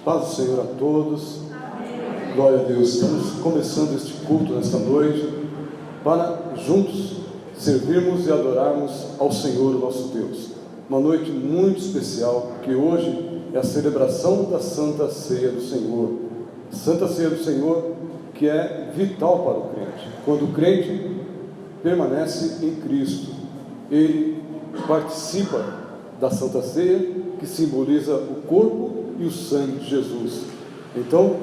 Paz do Senhor a todos. Amém. Glória a Deus. Estamos começando este culto nesta noite para juntos servirmos e adorarmos ao Senhor, nosso Deus. Uma noite muito especial, porque hoje é a celebração da Santa Ceia do Senhor. A Santa Ceia do Senhor, que é vital para o crente. Quando o crente permanece em Cristo, ele participa da Santa Ceia, que simboliza o corpo e o sangue de Jesus. Então,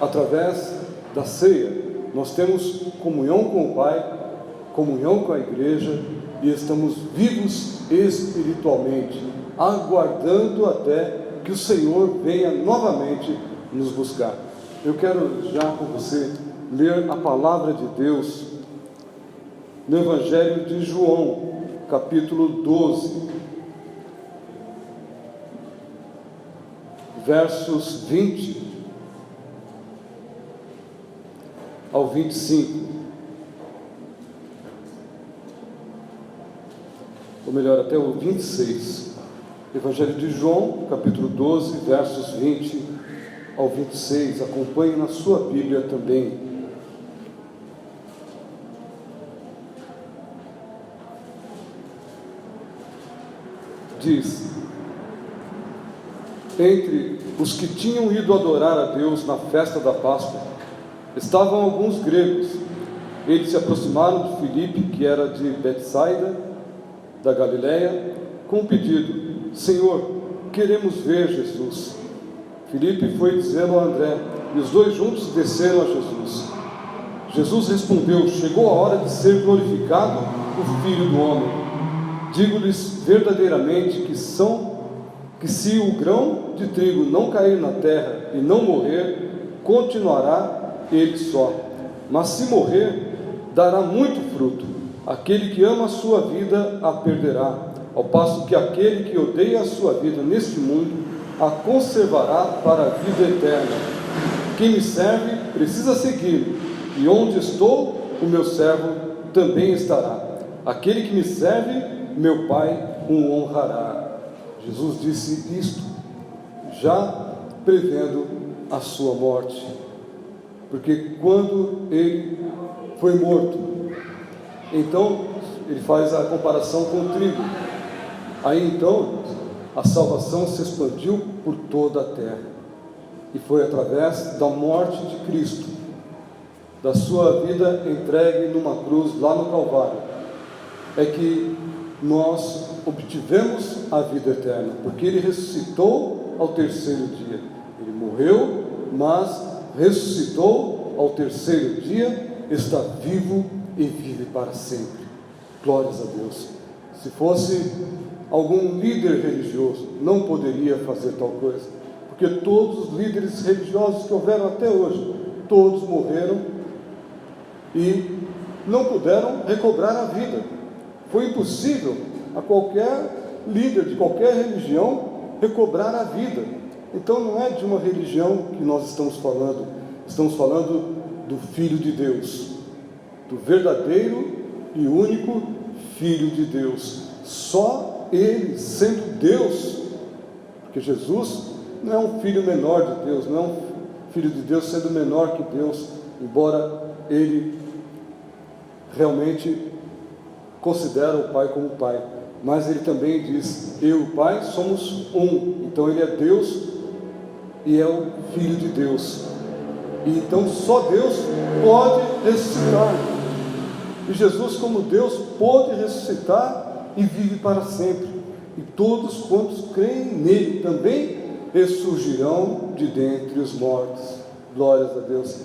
através da ceia, nós temos comunhão com o Pai, comunhão com a igreja, e estamos vivos espiritualmente, aguardando até que o Senhor venha novamente nos buscar. Eu quero já com você ler a palavra de Deus no Evangelho de João, capítulo 12, versos 20 ao 25, ou melhor, até o 26. Evangelho de João, capítulo 12, versos 20 ao 26. Acompanhe na sua Bíblia também. Diz: entre os que tinham ido adorar a Deus na festa da Páscoa, estavam alguns gregos. Eles se aproximaram de Filipe, que era de Betsaida, da Galileia, com um pedido: Senhor, queremos ver Jesus. Filipe foi dizê-lo a André, e os dois juntos desceram a Jesus. Jesus respondeu: chegou a hora de ser glorificado o Filho do Homem. Digo-lhes verdadeiramente que se o grão de trigo não cair na terra e não morrer, continuará ele só. Mas se morrer, dará muito fruto. Aquele que ama a sua vida a perderá, ao passo que aquele que odeia a sua vida neste mundo a conservará para a vida eterna. Quem me serve precisa seguir, e onde estou, o meu servo também estará. Aquele que me serve, meu Pai o honrará. Jesus disse isto já prevendo a sua morte, porque quando ele foi morto, então ele faz a comparação com o trigo. Aí então a salvação se expandiu por toda a terra, e foi através da morte de Cristo, da sua vida entregue numa cruz lá no Calvário, é que nós obtivemos a vida eterna, porque ele ressuscitou ao terceiro dia. Ele morreu, mas ressuscitou ao terceiro dia, está vivo e vive para sempre. Glórias a Deus. Se fosse algum líder religioso, não poderia fazer tal coisa, porque todos os líderes religiosos que houveram até hoje, todos morreram e não puderam recobrar a vida. Foi impossível a qualquer líder de qualquer religião recobrar a vida. Então não é de uma religião que nós estamos falando do Filho de Deus, do verdadeiro e único Filho de Deus. Só ele, sendo Deus, porque Jesus não é um filho menor de Deus, não é um Filho de Deus sendo menor que Deus, embora ele realmente considera o Pai como Pai, mas ele também diz: eu e o Pai somos um. Então ele é Deus e é o Filho de Deus, e então só Deus pode ressuscitar, e Jesus, como Deus, pôde ressuscitar e vive para sempre, e todos quantos creem nele também ressurgirão de dentre os mortos. Glórias a Deus.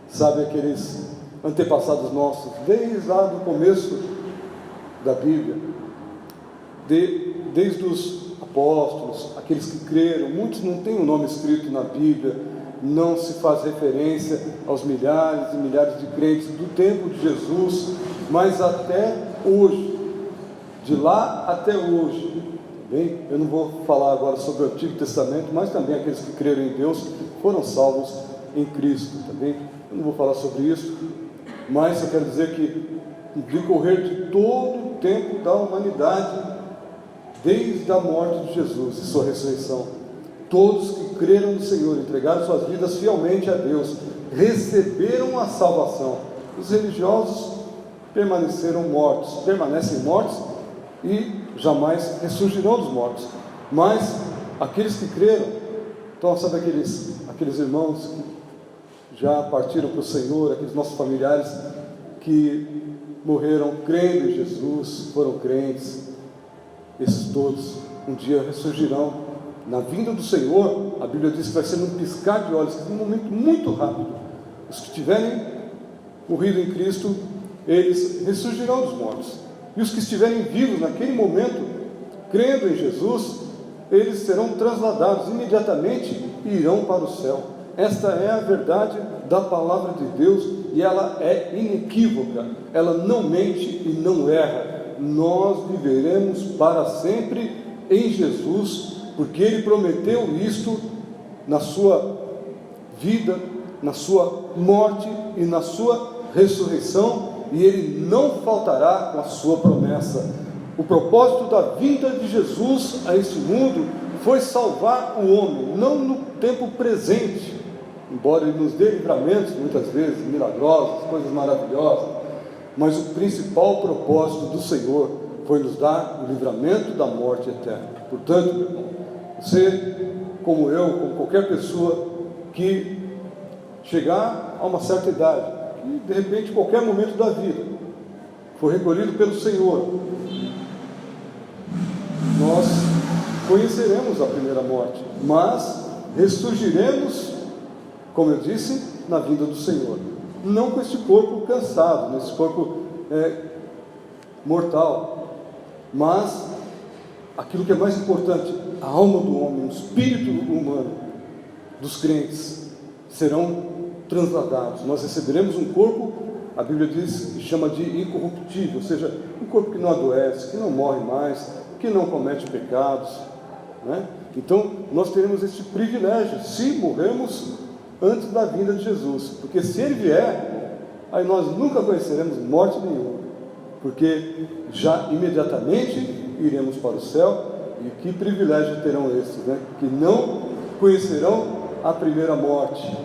Sabe aqueles antepassados nossos, desde lá do começo da Bíblia, desde os apóstolos, aqueles que creram, muitos não têm o nome escrito na Bíblia, não se faz referência aos milhares e milhares de crentes do tempo de Jesus, mas até hoje, de lá até hoje, bem, eu não vou falar agora sobre o Antigo Testamento, mas também aqueles que creram em Deus foram salvos em Cristo, também. Eu não vou falar sobre isso, mas eu quero dizer que no decorrer de todo o tempo da humanidade, desde a morte de Jesus e sua ressurreição, Todos que creram no Senhor, entregaram suas vidas fielmente a Deus, receberam a salvação. Os religiosos permanecem mortos e jamais ressurgirão dos mortos. Mas aqueles que creram, então sabe aqueles irmãos que já partiram para o Senhor, aqueles nossos familiares que morreram crendo em Jesus, foram crentes, esses todos um dia ressurgirão na vinda do Senhor. A Bíblia diz que vai ser num piscar de olhos, num momento muito rápido. Os que tiverem morrido em Cristo, eles ressurgirão dos mortos, e os que estiverem vivos naquele momento, crendo em Jesus, eles serão transladados imediatamente e irão para o céu. Esta é a verdade da palavra de Deus, e ela é inequívoca, ela não mente e não erra. Nós viveremos para sempre em Jesus, porque Ele prometeu isto na sua vida, na sua morte e na sua ressurreição, e Ele não faltará com a sua promessa. O propósito da vinda de Jesus a este mundo foi salvar o homem, não no tempo presente, embora Ele nos dê livramentos, muitas vezes milagrosos, coisas maravilhosas, mas o principal propósito do Senhor foi nos dar o livramento da morte eterna. Portanto, meu irmão, você, como eu, como qualquer pessoa que chegar a uma certa idade, e de repente, qualquer momento da vida, for recolhido pelo Senhor, nós conheceremos a primeira morte, mas ressurgiremos, como eu disse, na vinda do Senhor, não com este corpo cansado, nesse corpo mortal, mas aquilo que é mais importante, a alma do homem, o espírito humano dos crentes serão transladados. Nós receberemos um corpo, a Bíblia diz, que chama de incorruptível, ou seja, um corpo que não adoece, que não morre mais, que não comete pecados, né? Então nós teremos este privilégio se morrermos antes da vinda de Jesus, porque se Ele vier, aí nós nunca conheceremos morte nenhuma, porque já imediatamente iremos para o céu. E que privilégio terão esses, né? Que não conhecerão a primeira morte,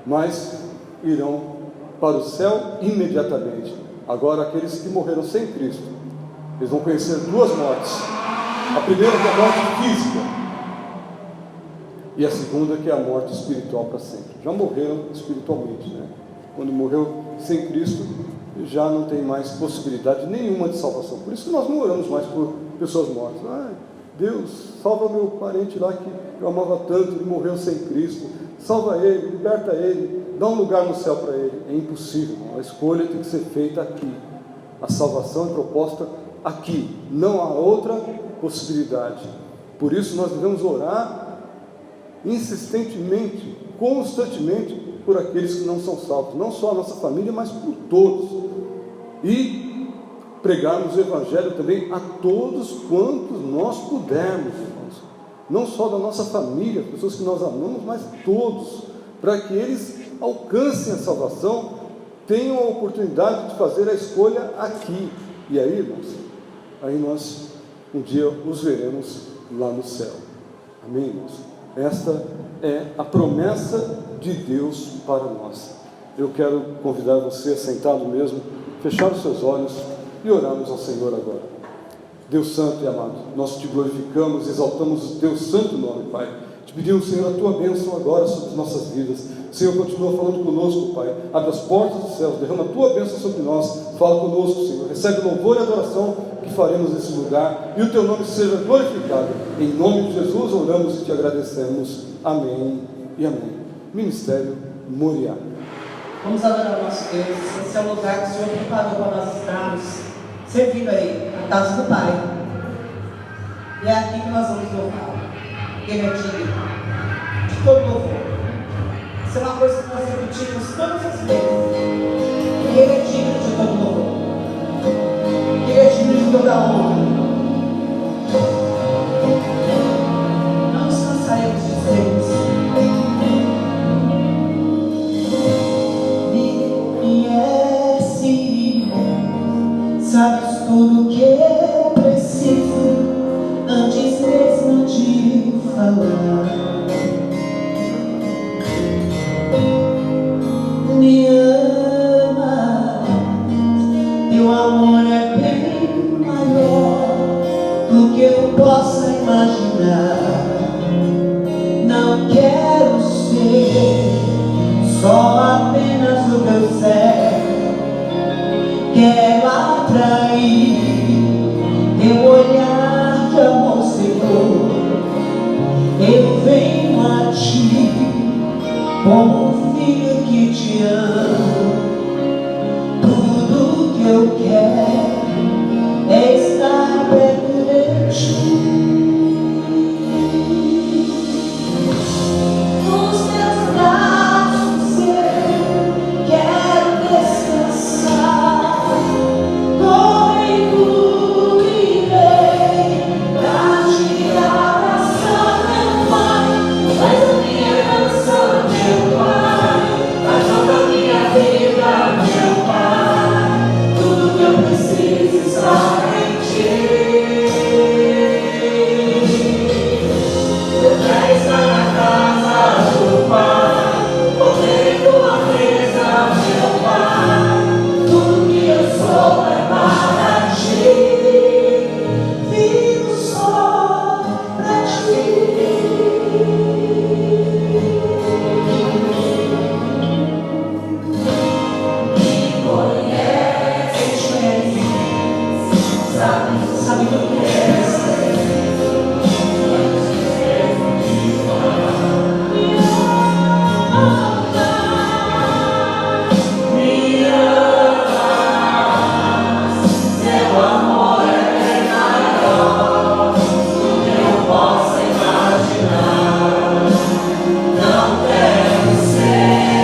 mas irão para o céu imediatamente. Agora, aqueles que morreram sem Cristo, eles vão conhecer duas mortes. A primeira que é a morte física, e a segunda que é a morte espiritual para sempre. Já morreram espiritualmente, né? Quando morreu sem Cristo, já não tem mais possibilidade nenhuma de salvação. Por isso que nós não oramos mais por pessoas mortas. Deus, salva meu parente lá que eu amava tanto, ele morreu sem Cristo, salva ele, liberta ele, dá um lugar no céu para ele. É impossível, a escolha tem que ser feita aqui, a salvação é proposta aqui, não há outra possibilidade. Por isso nós devemos orar insistentemente, constantemente, por aqueles que não são salvos, não só a nossa família, mas por todos, e pregarmos o Evangelho também a todos quantos nós pudermos, irmãos, não só da nossa família, pessoas que nós amamos, mas todos, para que eles alcancem a salvação, tenham a oportunidade de fazer a escolha aqui. E aí, irmãos, aí nós um dia os veremos lá no céu. Amém, irmãos? Esta é a promessa de Deus para nós. Eu quero convidar você, sentado mesmo, fechar os seus olhos e orarmos ao Senhor agora. Deus santo e amado, nós te glorificamos, exaltamos o teu santo nome, Pai. Te pedimos, Senhor, a tua bênção agora sobre as nossas vidas. Senhor, continua falando conosco, Pai. Abre as portas dos céus, derrama a tua bênção sobre nós. Fala conosco, Senhor. Recebe o louvor e a adoração que faremos nesse lugar, e o teu nome seja glorificado. Em nome de Jesus oramos e te agradecemos. Amém e amém. Ministério Moriá. Vamos adorar o nosso Deus. Esse é o lugar que o Senhor preparou para nós estarmos servindo aí, a casa do Pai. E é aqui que nós vamos louvar. Ele é digno de todo louvor. Isso é uma coisa que nós repetimos todas as vezes. Que Ele é digno de todo louvor. Que Ele é digno de toda honra. Não nos cansaremos de dizer isso. Sabes tudo que eu preciso antes mesmo de falar. eu possa imaginar. Não quero ser só apenas o teu servo. Quero atrair teu olhar de amor, Senhor. Eu venho a ti como um filho que te ama. Tudo que eu quero é estar perto de ti. Nos teus braços eu quero descansar. Corre, irei pra te abraçar, meu Pai. Faz a minha canção, meu Pai. Faz toda a minha vida, meu Pai. Tudo que eu preciso está em ti. Eu quero estar na casa do Pai, comer tua mesa, meu Pai. Tudo que eu sou é para ti. Vivo só pra ti. Sabe o que eu quero. Me amas, seu amor é maior do que eu posso imaginar. Não quero ser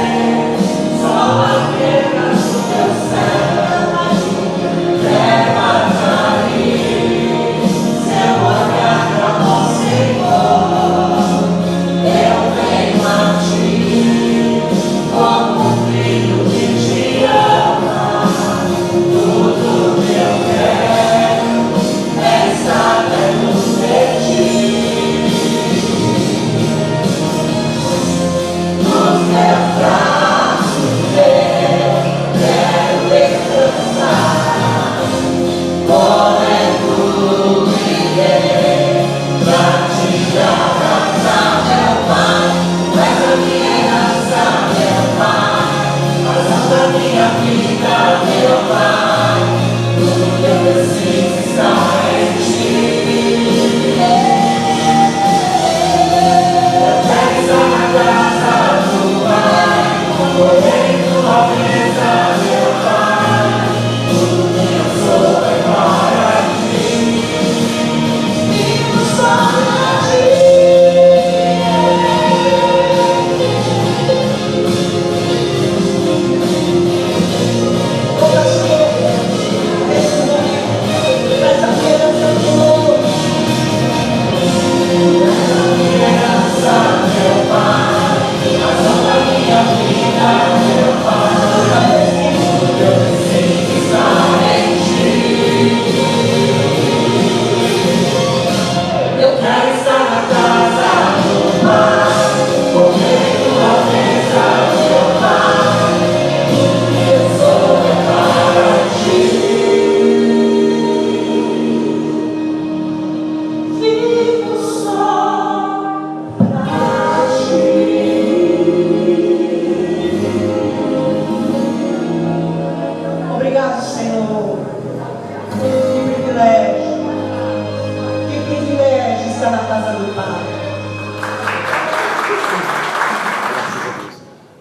só apenas o teu servo. Quero atrair seu olhar de amor, Senhor. Eu venho a ti como um filho que te ama. Tudo que eu quero é estar perto de ti. Nos teus braços eu quero descansar. Correndo irei pra te abraçar, meu Pai. Faz a minha herança, meu Pai. Faz da minha vida, meu Pai. Tudo que eu preciso está em ti. Eu quero estar na casa do Pai, correndo a mesa, meu Pai. Tudo que eu sou é para ti. Vivo só pra ti. Toda sua nesse momento, faz a minha herança, Senhor. Faz a minha herança, meu Pai. Faz toda a minha vida, meu Pai. Tudo que eu preciso está em ti. Eu quero estar na casa do Pai, comendo a mesa, meu Pai. Tudo que eu sou é para ti. Vivo só pra ti. Obrigado, Senhor. Que privilégio. Que privilégio estar na casa do Pai.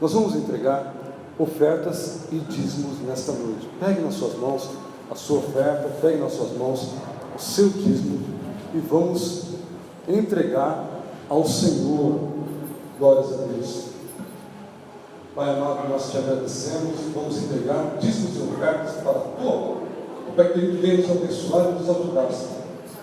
Nós vamos entregar ofertas e dízimos nesta noite. Pegue nas suas mãos a sua oferta, pegue nas suas mãos o seu dízimo e vamos entregar ao Senhor. Glórias a Deus. Pai amado, nós te agradecemos e vamos entregar dízimos e ofertas para a tua obra, para que Ele venha nos abençoar e nos ajudar.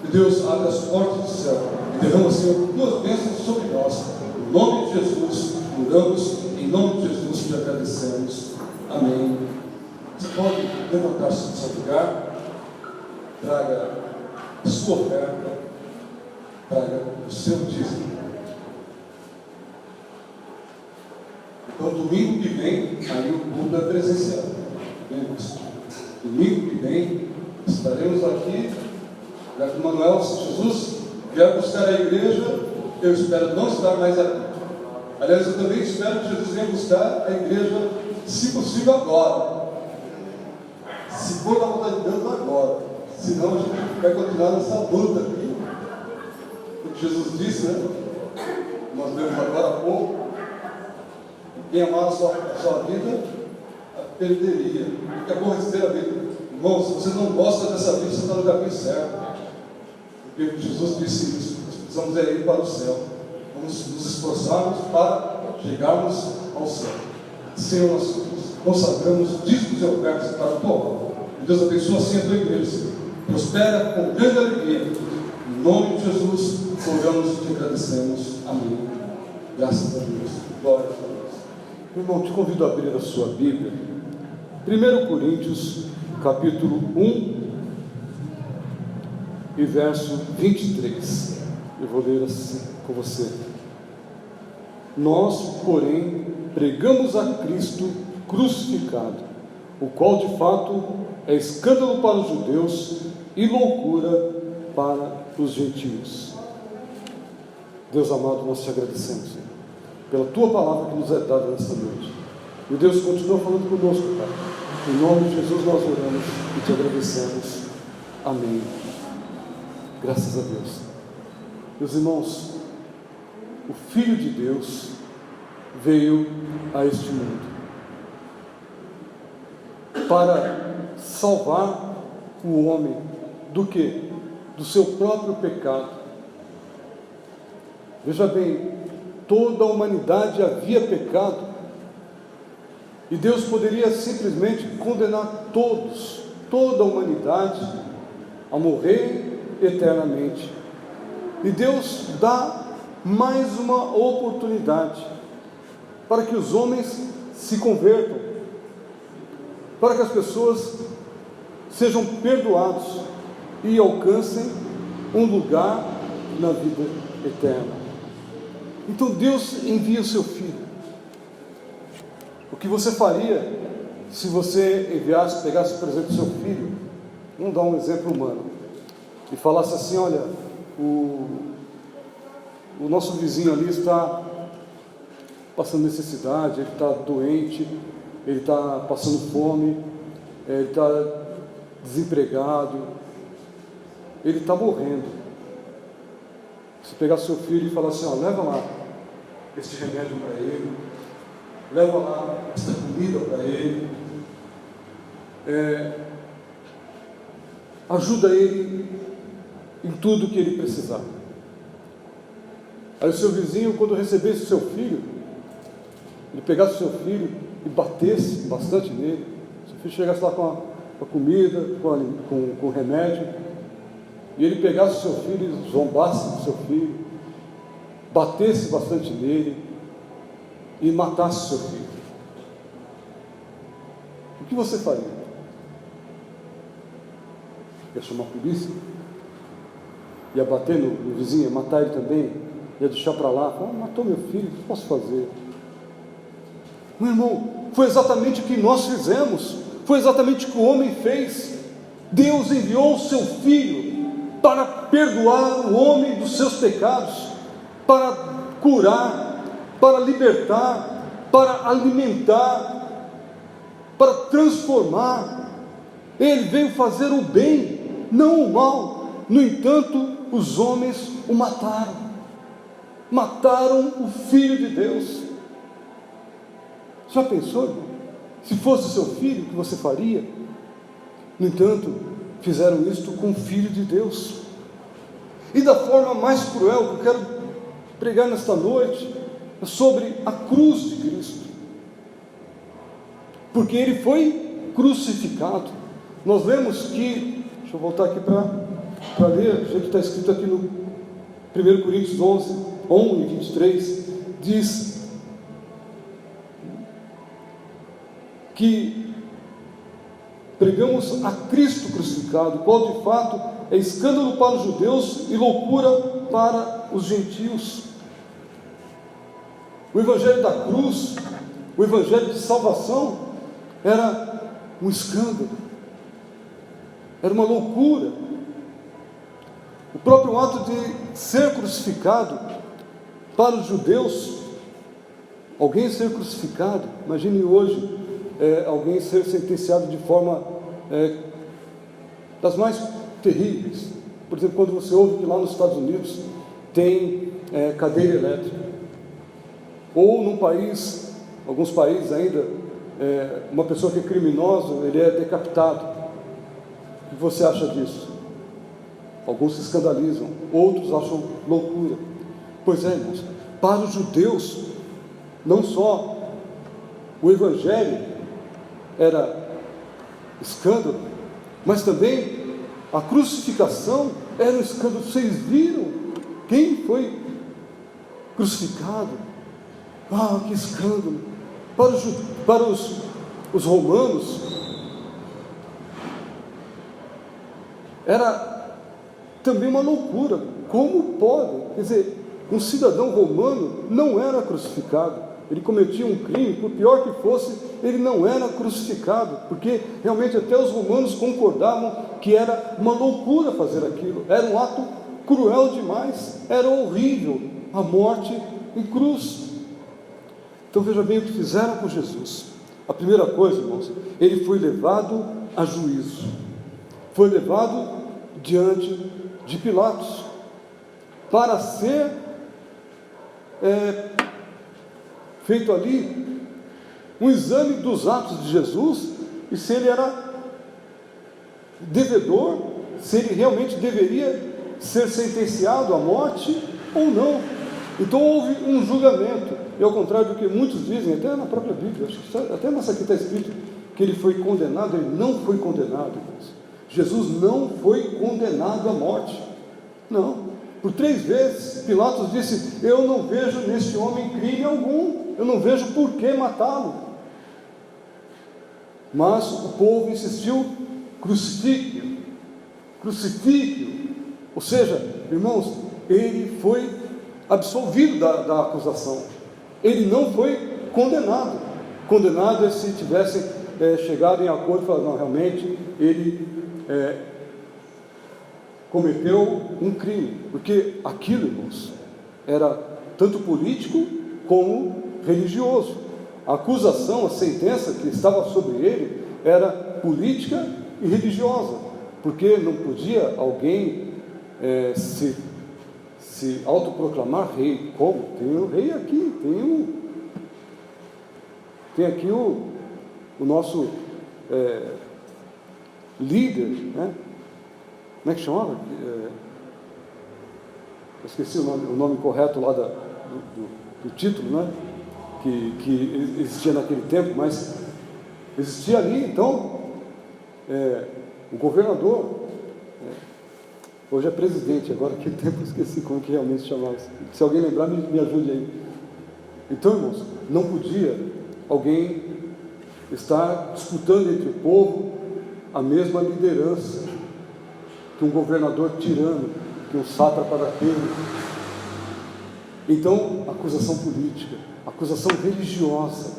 Que Deus abre as portas do céu e derrama, Senhor, tuas bênçãos sobre nós. Em nome de Jesus, oramos, em nome de Jesus te agradecemos. Amém. Você pode levantar-se do seu lugar, traga a sua oferta, traga o seu dízimo. Então, domingo que vem, aí o culto é presencial. Domingo que vem, estaremos aqui Jacob Manuel, se Jesus vier buscar a igreja, eu espero não estar mais aqui. Aliás, eu também espero que Jesus venha buscar a igreja, se possível, agora. Se for da vontade de Deus, agora. Senão a gente vai continuar nessa luta aqui. Porque Jesus disse, né? Nós lemos agora há pouco. Quem amar a sua vida, a perderia. Porque aborrecer a vida. Irmão, se você não gosta dessa vida, você está no caminho certo. Porque Jesus disse isso. Nós precisamos ir para o céu. Vamos nos esforçarmos para chegarmos ao céu. Senhor, nós consagramos dízimos e ofertas para a tua obra. Deus abençoe assim a tua igreja. Prospera com grande alegria. Em nome de Jesus, oramos e te agradecemos. Amém. Graças a Deus. Glória a Deus. Irmão, te convido a abrir a sua Bíblia. 1 Coríntios, capítulo 1 e verso 23. Eu vou ler assim com você. Nós, porém, pregamos a Cristo crucificado, o qual de fato é escândalo para os judeus e loucura para os gentios. Deus amado, nós te agradecemos, Senhor, pela tua palavra que nos é dada nesta noite. E Deus continua falando conosco, Pai. Em nome de Jesus nós oramos e te agradecemos. Amém. Graças a Deus. Meus irmãos, o Filho de Deus veio a este mundo para salvar o homem do quê? Do seu próprio pecado. Veja bem, toda a humanidade havia pecado e Deus poderia simplesmente condenar toda a humanidade a morrer eternamente. E Deus dá mais uma oportunidade para que os homens se convertam, para que as pessoas sejam perdoados e alcancem um lugar na vida eterna. Então Deus envia o seu Filho. O que você faria se você pegasse, por exemplo, o seu filho, vamos dar um exemplo humano, e falasse assim: olha, o nosso vizinho ali está passando necessidade, ele está doente, ele está passando fome, ele está desempregado, ele está morrendo. Você pegar seu filho e falar assim: ó, leva lá este remédio para ele, leva lá esta comida para ele, ajuda ele em tudo que ele precisar. Aí o seu vizinho, quando recebesse o seu filho, ele pegasse o seu filho e batesse bastante nele, seu filho chegasse lá com a comida, com o remédio, e ele pegasse o seu filho e zombasse do seu filho, batesse bastante nele e matasse o seu filho, o que você faria? Ia chamar a polícia? Ia bater no vizinho, ia matar ele também? Ia deixar para lá? Falar: matou meu filho, o que posso fazer? Meu irmão, foi exatamente o que nós fizemos, foi exatamente o que o homem fez. Deus enviou o seu Filho para perdoar o homem dos seus pecados, para curar, para libertar, para alimentar, para transformar. Ele veio fazer o bem, não o mal. No entanto, os homens o mataram o Filho de Deus. Já pensou, irmão? Se fosse o seu filho, o que você faria? No entanto, fizeram isto com o Filho de Deus. E da forma mais cruel que eu quero pregar nesta noite, é sobre a cruz de Cristo. Porque Ele foi crucificado. Nós lemos que, deixa eu voltar aqui para ler, o jeito que está escrito aqui no 1 Coríntios 11, 1 e 23, diz que pregamos a Cristo crucificado, o qual de fato é escândalo para os judeus e loucura para os gentios. O evangelho da cruz, o evangelho de salvação, era um escândalo, era uma loucura. O próprio ato de ser crucificado, para os judeus, alguém ser crucificado, imagine hoje, alguém ser sentenciado de forma das mais terríveis. Por exemplo, quando você ouve que lá nos Estados Unidos tem cadeira elétrica, ou num país, alguns países ainda, uma pessoa que é criminosa, ele é decapitado. O que você acha disso? Alguns se escandalizam, outros acham loucura. Pois é, irmãos, para os judeus, não só o Evangelho era escândalo, mas também a crucificação era um escândalo. Vocês viram quem foi crucificado? Ah, que escândalo! Para os romanos, era também uma loucura. Como pode? Quer dizer, um cidadão romano não era crucificado. Ele cometia um crime, por pior que fosse, ele não era crucificado, porque realmente até os romanos concordavam que era uma loucura fazer aquilo, era um ato cruel demais, era horrível, a morte em cruz. Então veja bem o que fizeram com Jesus. A primeira coisa, irmãos, ele foi levado a juízo, foi levado diante de Pilatos, para ser feito ali um exame dos atos de Jesus, e se ele era devedor, se ele realmente deveria ser sentenciado à morte ou não. Então houve um julgamento, e ao contrário do que muitos dizem, até na própria Bíblia, acho que até nessa aqui está escrito que ele foi condenado. Ele não foi condenado, irmãos. Jesus não foi condenado à morte, não. Por 3 vezes Pilatos disse: eu não vejo neste homem crime algum, eu não vejo por que matá-lo. Mas o povo insistiu: crucifique-o, crucifique-o. Ou seja, irmãos, ele foi absolvido da acusação, ele não foi condenado. Condenado é se tivessem chegado em acordo e falado: não, realmente ele cometeu um crime, porque aquilo, irmãos, era tanto político como religioso. A acusação, a sentença que estava sobre ele era política e religiosa, porque não podia alguém se autoproclamar rei. Como? Tem um rei aqui, tem aqui o nosso líder, né? Como é que chamava? Eu esqueci o nome correto lá do título, né? Que existia naquele tempo, mas existia ali, então, o governador, hoje é presidente, agora naquele tempo eu esqueci como que realmente chamava. Se alguém lembrar, me ajude aí. Então, irmãos, não podia alguém estar disputando entre o povo a mesma liderança que um governador tirano, que um sátrapa daquele. Então, acusação política, acusação religiosa,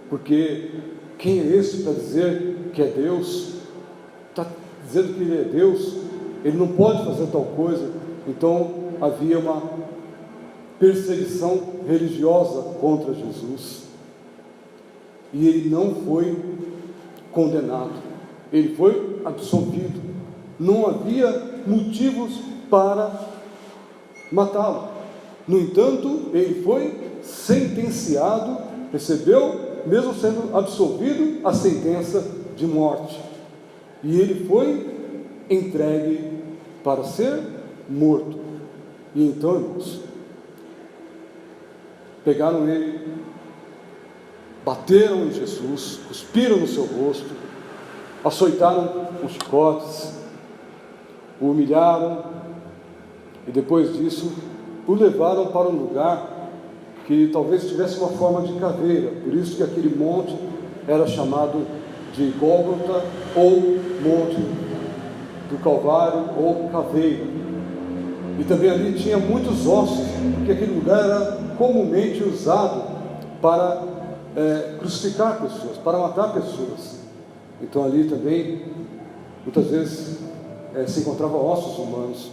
porque quem é esse para dizer que é Deus? Está dizendo que ele é Deus, ele não pode fazer tal coisa. Então havia uma perseguição religiosa contra Jesus, e ele não foi condenado, ele foi absolvido. Não havia motivos para matá-lo. No entanto, ele foi sentenciado, recebeu, mesmo sendo absolvido, a sentença de morte, e ele foi entregue para ser morto. E então, irmãos, pegaram ele, bateram em Jesus, cuspiram no seu rosto, açoitaram com chicotes, o humilharam, e depois disso o levaram para um lugar que talvez tivesse uma forma de caveira. Por isso que aquele monte era chamado de Gólgota, ou Monte do Calvário, ou Caveira. E também ali tinha muitos ossos, porque aquele lugar era comumente usado para crucificar pessoas, para matar pessoas. Então ali também muitas vezes se encontravam ossos humanos.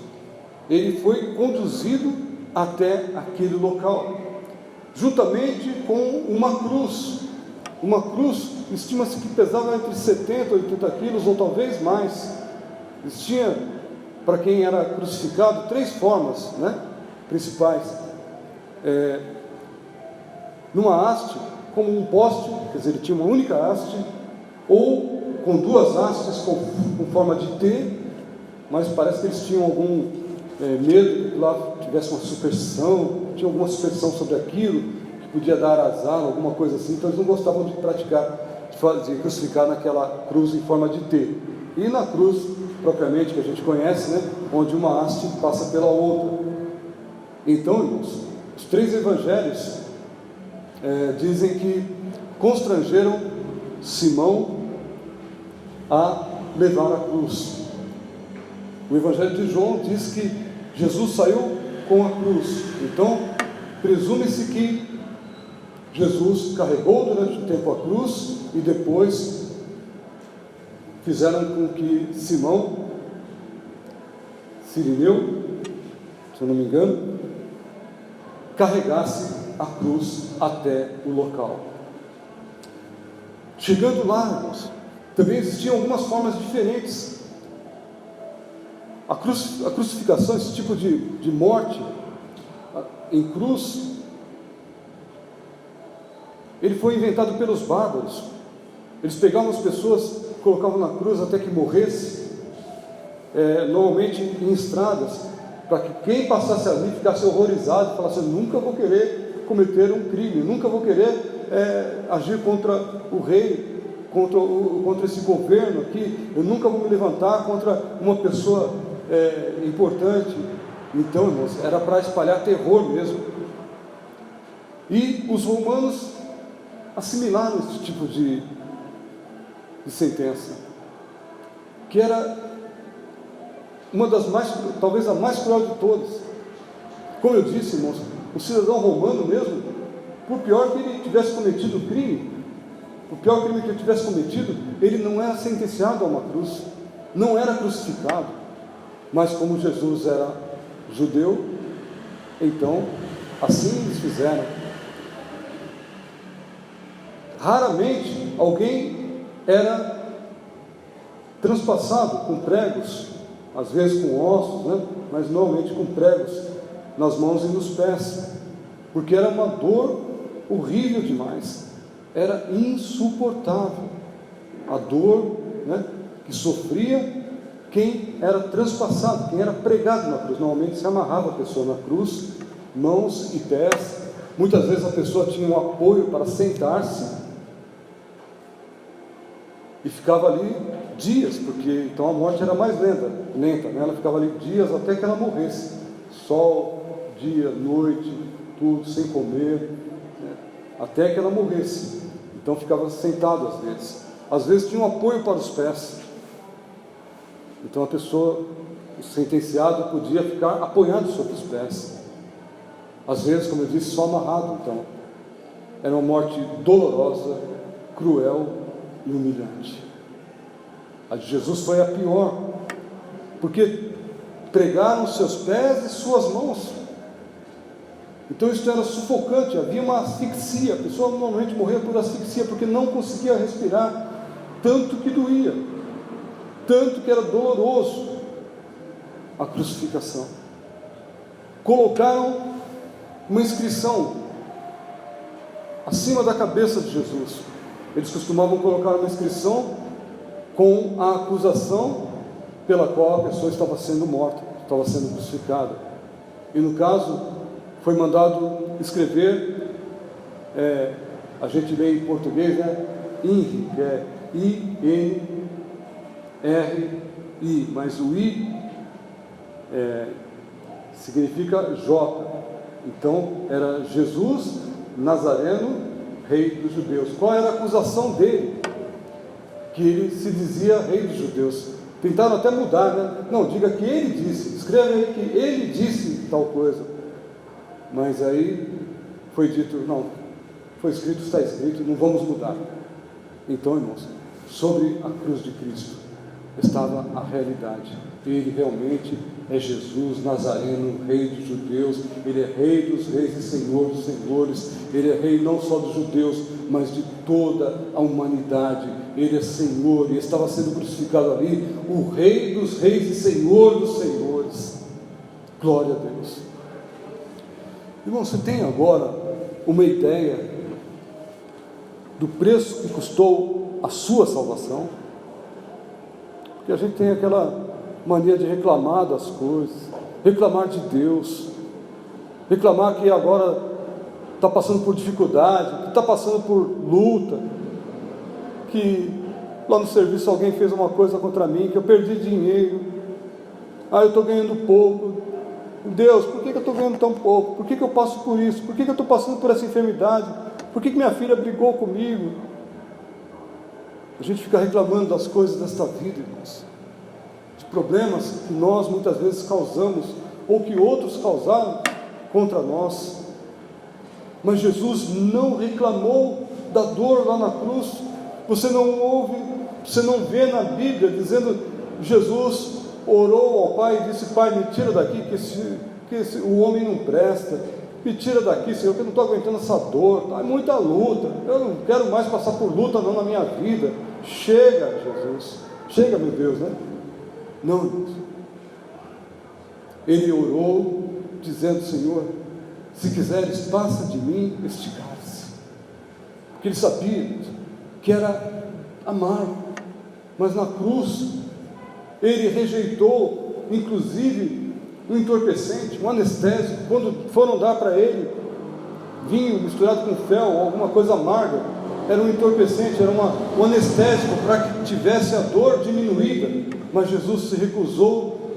ele foi conduzido até aquele local, juntamente com uma cruz. Uma cruz, estima-se que pesava entre 70 e 80 quilos, ou talvez mais. Existia, para quem era crucificado, 3 formas, principais. Numa haste, como um poste, quer dizer, ele tinha uma única haste, ou com 2 hastes com forma de T, mas parece que eles tinham algum medo que lá tivesse uma superstição, tinha alguma superstição sobre aquilo, que podia dar azar, alguma coisa assim, então eles não gostavam de praticar, de crucificar naquela cruz em forma de T. E na cruz, propriamente, que a gente conhece, onde uma haste passa pela outra. Então, irmãos, os 3 evangelhos dizem que constrangeram Simão a levar a cruz. O Evangelho de João diz que Jesus saiu com a cruz. Então, presume-se que Jesus carregou durante um tempo a cruz e depois fizeram com que Simão, Cirineu, se eu não me engano, carregasse a cruz até o local. Chegando lá, irmãos, também existiam algumas formas diferentes. A crucificação, esse tipo de morte em cruz, ele foi inventado pelos bárbaros. Eles pegavam as pessoas, colocavam na cruz até que morresse, normalmente em estradas, para que quem passasse ali ficasse horrorizado e falasse: eu nunca vou querer cometer um crime, nunca vou querer agir contra o rei, contra esse governo aqui, eu nunca vou me levantar contra uma pessoa importante. Então, irmãos, era para espalhar terror mesmo. E os romanos assimilaram esse tipo de sentença, que era uma das mais, talvez a mais cruel de todas. Como eu disse, irmãos, o cidadão romano mesmo, por pior que ele tivesse cometido o crime, o pior crime que ele tivesse cometido, ele não era sentenciado a uma cruz, não era crucificado. Mas como Jesus era judeu, então assim eles fizeram. Raramente alguém era transpassado com pregos, às vezes com ossos, mas normalmente com pregos nas mãos e nos pés, porque era uma dor horrível demais, era insuportável a dor que sofria quem era transpassado, quem era pregado na cruz. Normalmente se amarrava a pessoa na cruz, mãos e pés. Muitas vezes a pessoa tinha um apoio para sentar-se e ficava ali dias, porque então a morte era mais lenta, ela ficava ali dias até que ela morresse. Sol, dia, noite, tudo, sem comer, até que ela morresse. Então ficava sentado às vezes tinha um apoio para os pés. Então a pessoa, o sentenciado, podia ficar apoiado sobre os pés. Às vezes, como eu disse, só amarrado. Então era uma morte dolorosa, cruel e humilhante. A de Jesus foi a pior, porque pregaram seus pés e suas mãos. Então isso era sufocante, havia uma asfixia. A pessoa normalmente morria por asfixia, porque não conseguia respirar, tanto que doía, tanto que era doloroso a crucificação. Colocaram uma inscrição acima da cabeça de Jesus. Eles costumavam colocar uma inscrição com a acusação pela qual a pessoa estava sendo morta, estava sendo crucificada. E no caso, foi mandado escrever, a gente lê em português, INRI, que é I-N-R-I, mas o I significa J. Então era Jesus Nazareno, rei dos judeus. Qual era a acusação dele? Que ele se dizia rei dos judeus. Tentaram até mudar, não, diga que ele disse, escreva aí que ele disse tal coisa. Mas aí foi dito, não, foi escrito, está escrito, não vamos mudar. Então, irmãos, sobre a cruz de Cristo estava a realidade. Ele realmente é Jesus Nazareno, Rei dos judeus. Ele é Rei dos reis e Senhor dos senhores. Ele é Rei não só dos judeus, mas de toda a humanidade. Ele é Senhor, e estava sendo crucificado ali o Rei dos reis e Senhor dos senhores. Glória a Deus. Irmão, você tem agora uma ideia do preço que custou a sua salvação? Porque a gente tem aquela mania de reclamar das coisas, reclamar de Deus, reclamar que agora está passando por dificuldade, que está passando por luta, que lá no serviço alguém fez uma coisa contra mim, que eu perdi dinheiro, eu estou ganhando pouco. Deus, por que eu estou ganhando tão pouco? Por que eu passo por isso? Por que eu estou passando por essa enfermidade? Por que minha filha brigou comigo? A gente fica reclamando das coisas desta vida, irmãos, de problemas que nós muitas vezes causamos, ou que outros causaram contra nós. Mas Jesus não reclamou da dor lá na cruz. Você não ouve, você não vê na Bíblia dizendo: Jesus orou ao Pai e disse: Pai, me tira daqui, que o homem não presta, me tira daqui, Senhor, que eu não estou aguentando essa dor, é muita luta, eu não quero mais passar por luta não na minha vida, chega, Jesus, chega, meu Deus, né? Não, Deus. Ele orou dizendo: Senhor, se quiseres, passa de mim este cálice, porque ele sabia que era amargo, mas na cruz ele rejeitou, inclusive, um entorpecente, um anestésico. Quando foram dar para ele vinho misturado com fel, alguma coisa amarga, era um entorpecente, era um anestésico para que tivesse a dor diminuída. Mas Jesus se recusou,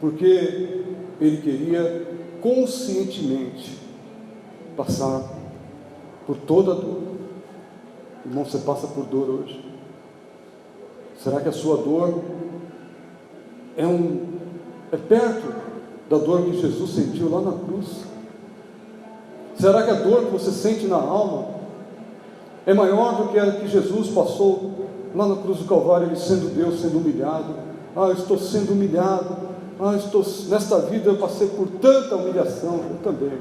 porque ele queria conscientemente passar por toda a dor. Irmão, você passa por dor hoje? Será que a sua dor é perto da dor que Jesus sentiu lá na cruz? Será que a dor que você sente na alma é maior do que a que Jesus passou lá na cruz do Calvário, ele sendo Deus, sendo humilhado? Eu estou sendo humilhado, nesta vida eu passei por tanta humilhação. Eu também,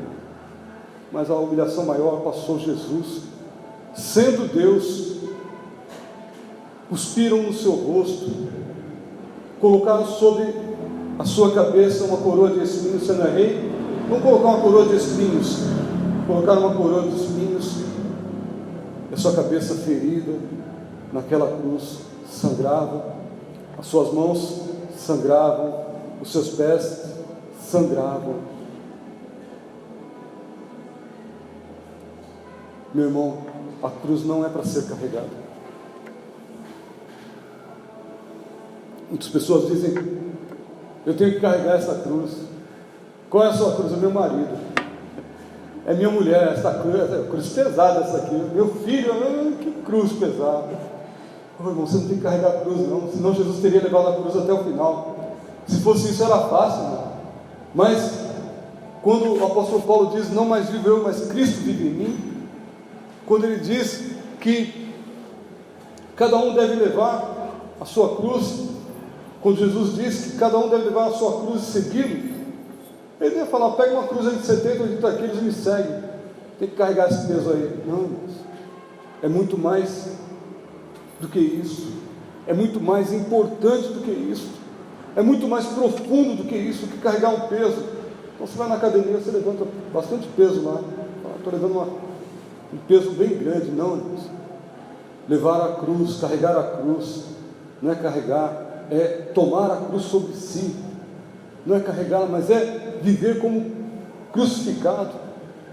mas a humilhação maior passou Jesus, sendo Deus. Cuspiram no seu rosto, colocaram sobre a sua cabeça uma coroa de espinhos. Você não é rei? Vamos colocar uma coroa de espinhos. Colocaram uma coroa de espinhos, e a sua cabeça ferida naquela cruz sangrava, as suas mãos sangravam, os seus pés sangravam. Meu irmão, a cruz não é para ser carregada. Muitas pessoas dizem: eu tenho que carregar essa cruz. Qual é a sua cruz? É meu marido, é minha mulher. Essa cruz pesada, essa aqui. Meu filho, que cruz pesada. Irmão, você não tem que carregar a cruz não, senão Jesus teria levado a cruz até o final. Se fosse isso era fácil, não? Mas quando o apóstolo Paulo diz: não mais vivo eu, mas Cristo vive em mim, quando ele diz que cada um deve levar a sua cruz, quando Jesus diz que cada um deve levar a sua cruz e segui-lo, ele ia falar: pega uma cruz aí de 70, 80 quilos e me segue. Tem que carregar esse peso aí. Não, irmãos, é muito mais do que isso, é muito mais importante do que isso, é muito mais profundo do que isso, que carregar um peso. Então você vai na academia, você levanta bastante peso lá, estou levando um peso bem grande. Não, irmãos, levar a cruz, carregar a cruz, não é carregar, é tomar a cruz sobre si. Não é carregá-la, mas é viver como crucificado,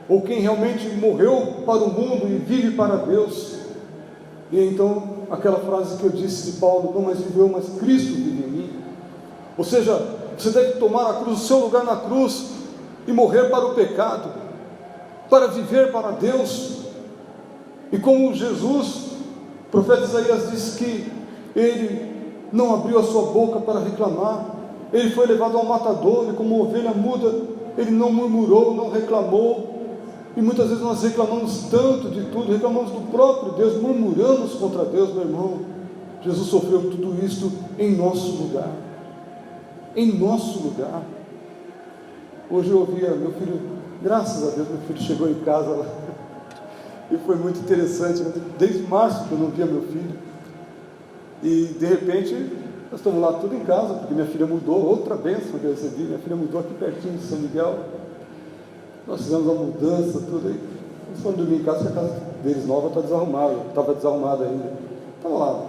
ou quem realmente morreu para o mundo e vive para Deus. E então, aquela frase que eu disse de Paulo: não mais viveu, mas Cristo vive em mim. Ou seja, você deve tomar a cruz, o seu lugar na cruz, e morrer para o pecado, para viver para Deus. E como Jesus, o profeta Isaías diz que ele não abriu a sua boca para reclamar, ele foi levado ao matadouro, e como ovelha muda, ele não murmurou, não reclamou. E muitas vezes nós reclamamos tanto de tudo, reclamamos do próprio Deus, murmuramos contra Deus. Meu irmão, Jesus sofreu tudo isso em nosso lugar. em nosso lugar. Hoje eu ouvia meu filho, graças a Deus, meu filho chegou em casa lá, e foi muito interessante, né? Desde março que eu não via meu filho, e de repente, nós estamos lá tudo em casa, porque minha filha mudou, outra bênção que eu recebi, minha filha mudou aqui pertinho de São Miguel, nós fizemos a mudança, tudo aí, eles foram dormir em casa, porque a casa deles nova está desarrumada, estava desarrumada ainda, estava lá,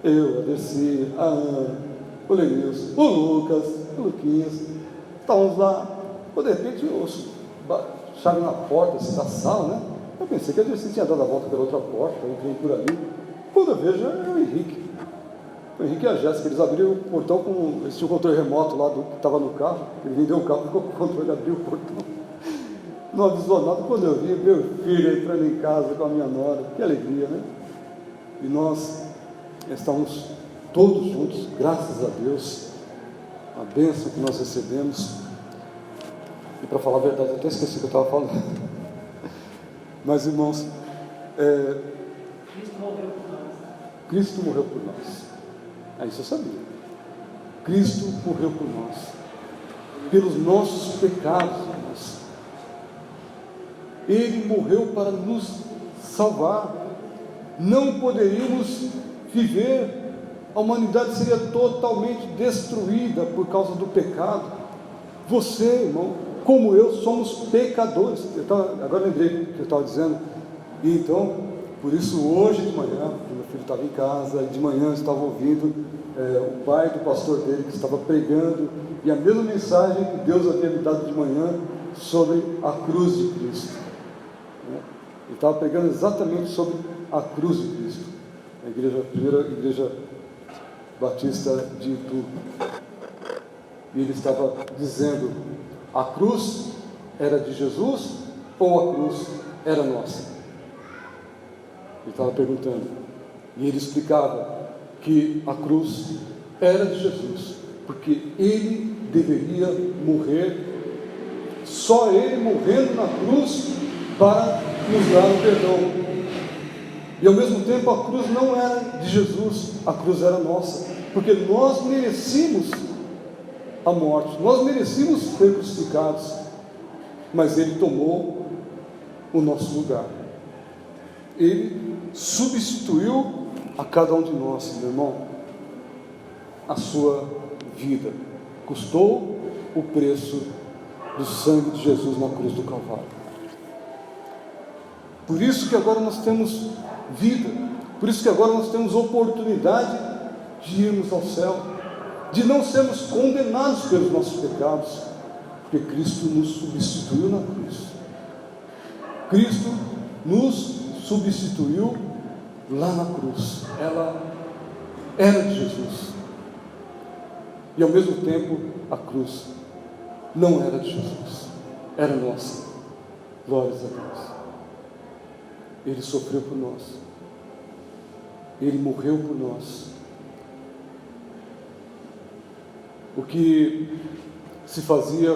eu, a Dercy, a Ana, o Lenilson, o Lucas, o Luquinhas, estávamos lá, quando de repente eu ouço chave na porta assim, da sala, né? Eu pensei que a Dercy tinha dado a volta pela outra porta, eu entrei por ali, quando eu vejo é o Henrique e a Jéssica, eles abriram o portão eles tinham o controle remoto lá que estava no carro, ele vendeu o carro, ficou com o controle, abriu o portão, não avisou nada. Quando eu vi meu filho entrando em casa com a minha nora, que alegria, né? E nós estamos todos juntos, graças a Deus, a bênção que nós recebemos. E para falar a verdade, eu até esqueci o que eu estava falando. Mas, irmãos, Cristo morreu por nós. Cristo morreu por nós. Isso eu sabia. Cristo morreu por nós, pelos nossos pecados, irmãos. Ele morreu para nos salvar. Não poderíamos viver, a humanidade seria totalmente destruída por causa do pecado. Você, irmão, como eu, somos pecadores. Agora lembrei o que eu estava dizendo. E então, por isso hoje de manhã, meu filho estava em casa, de manhã eu estava ouvindo o pai do pastor dele que estava pregando, e a mesma mensagem que Deus havia me dado de manhã sobre a cruz de Cristo. Ele estava pregando exatamente sobre a cruz de Cristo. A primeira igreja batista de Itu. E ele estava dizendo: a cruz era de Jesus ou a cruz era nossa? Ele estava perguntando. E ele explicava que a cruz era de Jesus, porque ele deveria morrer, só ele morrendo na cruz para nos dar o perdão. E ao mesmo tempo a cruz não era de Jesus, a cruz era nossa, porque nós merecíamos a morte, nós merecíamos ser crucificados, mas ele tomou o nosso lugar. Ele substituiu a cada um de nós, meu irmão, a sua vida. Custou o preço do sangue de Jesus na cruz do Calvário. Por isso que agora nós temos vida, por isso que agora nós temos oportunidade de irmos ao céu, de não sermos condenados pelos nossos pecados, porque Cristo nos substituiu na cruz. Cristo nos substituiu lá na cruz. Ela era de Jesus, e ao mesmo tempo a cruz não era de Jesus, era nossa. Glórias a Deus. Ele sofreu por nós, ele morreu por nós. O que se fazia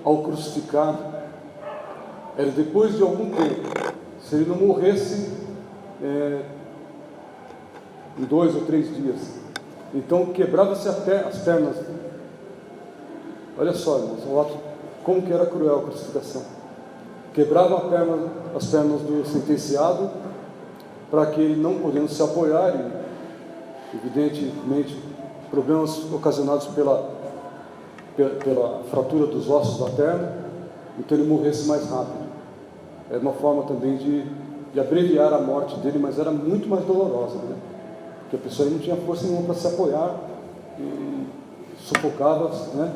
ao crucificar era, depois de algum tempo, se ele não morresse em 2 ou 3 dias, então quebrava-se as pernas. Olha só, irmãos, como que era cruel a crucificação. Quebrava as pernas do sentenciado, para que ele, não podendo se apoiar, e evidentemente problemas ocasionados pela fratura dos ossos da perna, então ele morresse mais rápido. Era uma forma também de abreviar a morte dele, mas era muito mais dolorosa, né? Porque a pessoa não tinha força nenhuma para se apoiar, e sufocava, né?